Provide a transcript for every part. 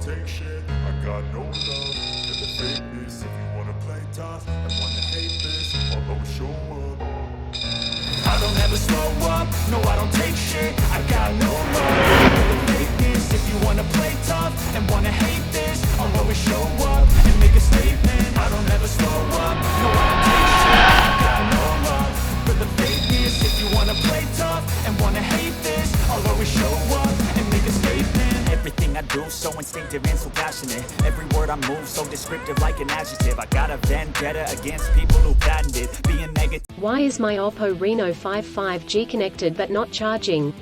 take shit. I got no love for the fakeness. If you wanna play tough and wanna hate this, I'll always show up. I don't ever slow up, no I don't take shit. I got no love for the fakeness. If you wanna play tough and wanna hate this, I'll always show up and make a statement. I don't ever slow up, no I don't take shit. I got no love for the fakeness. If you wanna play tough and wanna hate this, I'll always show up and make a statement. Everything I do so instinctive and so passionate. Every word I move so descriptive like an adjective. I got a vendetta against people who patented being negative. Why is my Oppo Reno5 5G connected but not charging?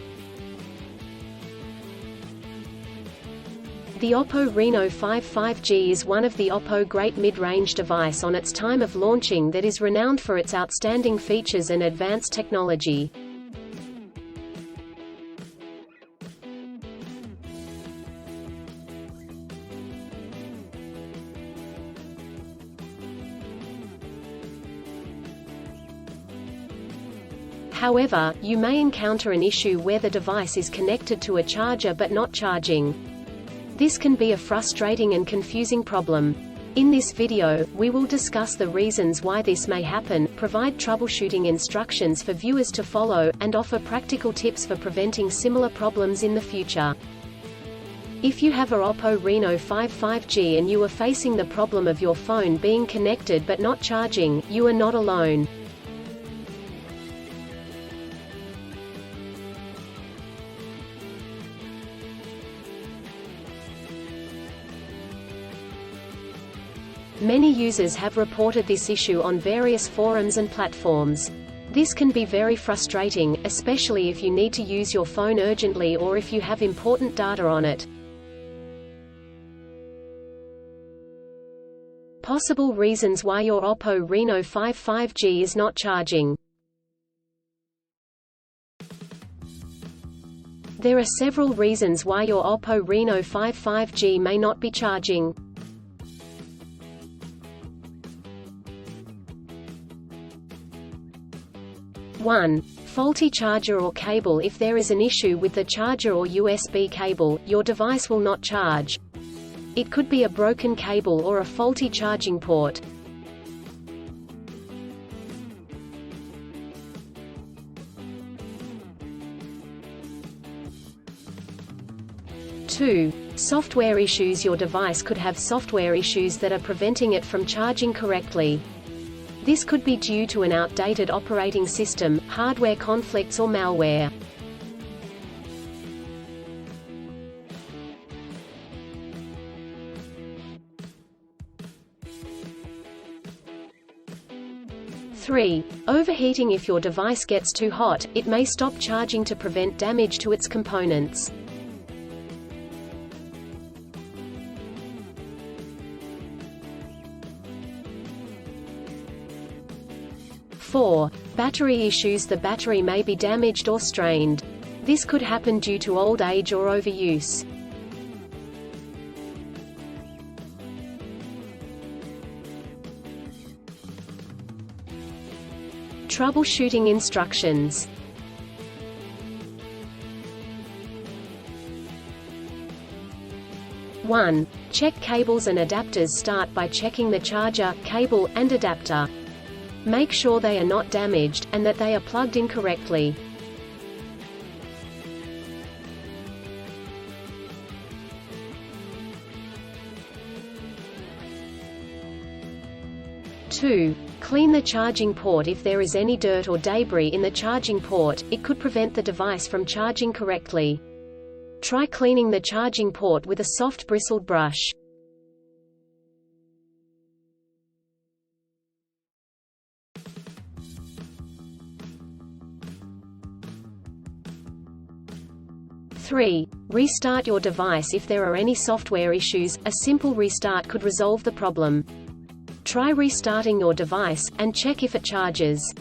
The Oppo Reno5 5G is one of the Oppo great mid-range device on its time of launching that is renowned for its outstanding features and advanced technology. However, you may encounter an issue where the device is connected to a charger but not charging. This can be a frustrating and confusing problem. In this video, we will discuss the reasons why this may happen, provide troubleshooting instructions for viewers to follow, and offer practical tips for preventing similar problems in the future. If you have a Oppo Reno5 5G and you are facing the problem of your phone being connected but not charging, you are not alone. Many users have reported this issue on various forums and platforms. This can be very frustrating, especially if you need to use your phone urgently or if you have important data on it. Possible reasons why your Oppo Reno5 5G is not charging. There are several reasons why your Oppo Reno5 5G may not be charging. 1. Faulty charger or cable. If there is an issue with the charger or USB cable, your device will not charge. It could be a broken cable or a faulty charging port. Two. Software issues. Your device could have software issues that are preventing it from charging correctly. This could be due to an outdated operating system, hardware conflicts or malware. Three. Overheating. If your device gets too hot, it may stop charging to prevent damage to its components. 4. Battery issues. The battery may be damaged or strained. This could happen due to old age or overuse. Troubleshooting instructions. One. Check cables and adapters. Start by checking the charger, cable, and adapter. Make sure they are not damaged, and that they are plugged in correctly. Two. Clean the charging port. If there is any dirt or debris in the charging port, it could prevent the device from charging correctly. Try cleaning the charging port with a soft bristled brush. Three. Restart your device. If there are any software issues, a simple restart could resolve the problem. Try restarting your device, and check if it charges.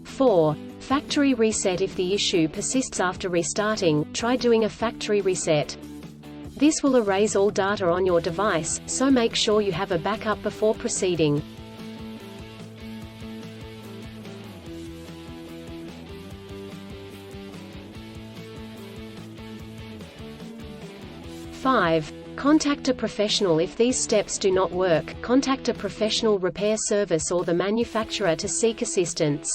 Four. Factory reset. If the issue persists after restarting, try doing a factory reset. This will erase all data on your device, so make sure you have a backup before proceeding. 5. Contact a professional. If these steps do not work, contact a professional repair service or the manufacturer to seek assistance.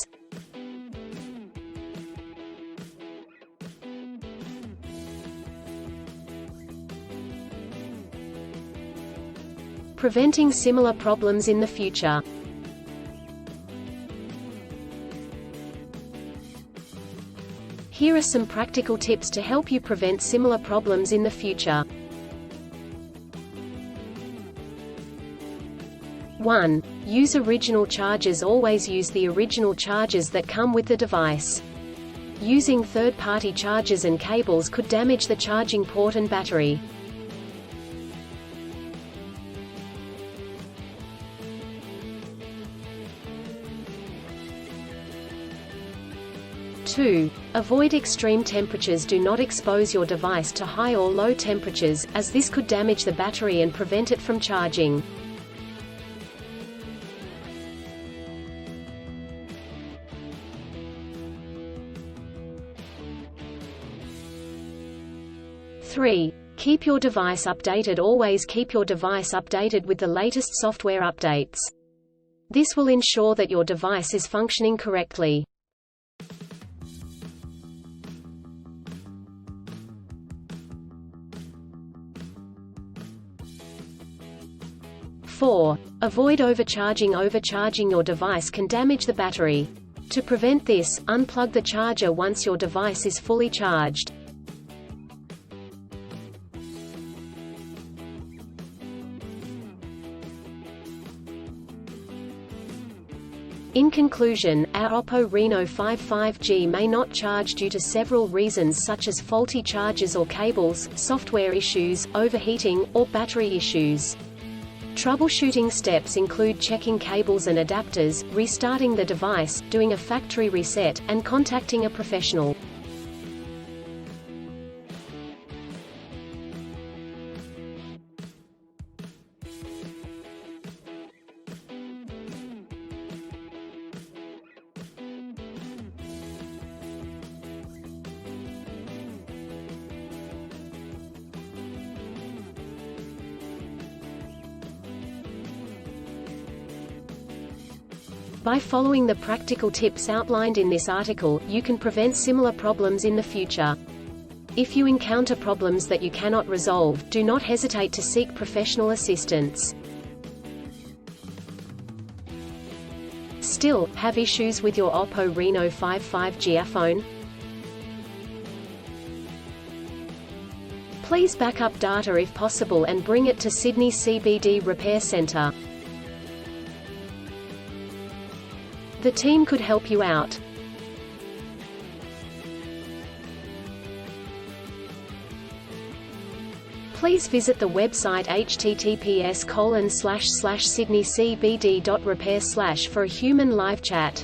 Preventing similar problems in the future. Here are some practical tips to help you prevent similar problems in the future. 1. Use original chargers. Always use the original chargers that come with the device. Using third-party chargers and cables could damage the charging port and battery. 2. Avoid extreme temperatures. Do not expose your device to high or low temperatures, as this could damage the battery and prevent it from charging. 3. Keep your device updated. Always keep your device updated with the latest software updates. This will ensure that your device is functioning correctly. 4. Avoid overcharging. Overcharging your device can damage the battery. To prevent this, unplug the charger once your device is fully charged. In conclusion, our Oppo Reno5 5G may not charge due to several reasons such as faulty chargers or cables, software issues, overheating, or battery issues. Troubleshooting steps include checking cables and adapters, restarting the device, doing a factory reset, and contacting a professional. By following the practical tips outlined in this article, you can prevent similar problems in the future. If you encounter problems that you cannot resolve, do not hesitate to seek professional assistance. Still, have issues with your Oppo Reno5 5G phone? Please back up data if possible and bring it to Sydney CBD Repair Centre. The team could help you out. Please visit the website https://sydneycbd.repair/ for a human live chat.